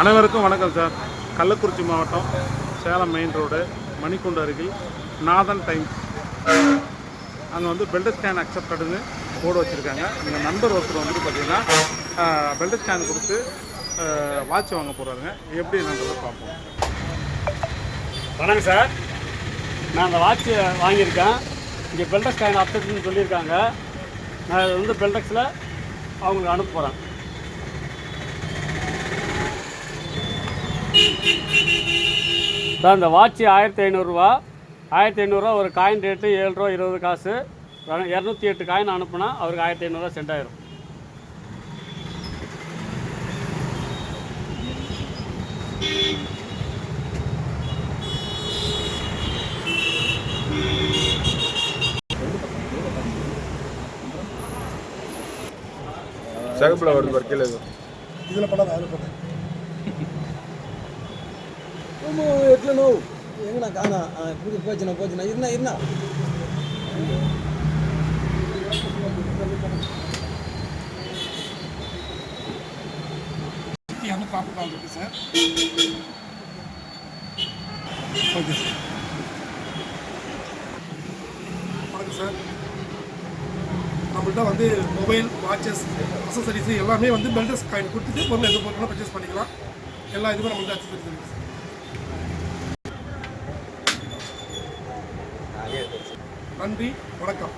அனைவருக்கும் வணக்கம் சார். கள்ளக்குறிச்சி மாவட்டம் சேலம் மெயின் ரோடு மணிக்குண்டு அருகில் நாதன் டைம்ஸ் அங்கே வந்து பெல்ட் ஸ்கேன் அக்செப்டடுன்னு போர்டு வச்சுருக்காங்க. எங்கள் நண்பர் ஒருத்தர் வந்துட்டு பார்த்திங்கன்னா பெல்ட் ஸ்கேன் கொடுத்து வாட்ச் வாங்க போகிறாருங்க. எப்படி நாங்கள் பார்ப்போம். வணக்கம் சார், நான் அந்த வாட்ச் வாங்கியிருக்கேன். இங்கே பெல்ட் ஸ்கேன் அக்செப்ட்னு சொல்லியிருக்காங்க. நான் வந்து பெல்டெக்ஸில் அவங்களுக்கு அனுப்ப போகிறேன். சார் இந்த வாட்ச் 1500 1500 ஒரு காயின் ரேட்டு 7 ரூபா 20 காசு. 208 காயின் அனுப்புனா அவருக்கு 1500 சென்ட் ஆயிரும். சகப்பில் வருது வர்க்கையில் இதில் படம் அதில் போட்டேன் எட்ல நோ எங்கண்ணா காணா போச்சுண்ணா இருந்தா ப்ராப்பராக இருக்கு சார். ஓகே சார், வணக்கம் சார். நம்மள்கிட்ட வந்து மொபைல், வாட்சஸ், அக்சசரிஸ் எல்லாமே வந்து பெல்ட் காயின் கொடுத்துட்டு பொருள் எது பொருளும் பர்ச்சேஸ் பண்ணிக்கலாம். எல்லா இதுவும் நம்மள்கிட்ட அக்சசரிஸ் இருக்குது சார். நன்றி, வணக்கம்.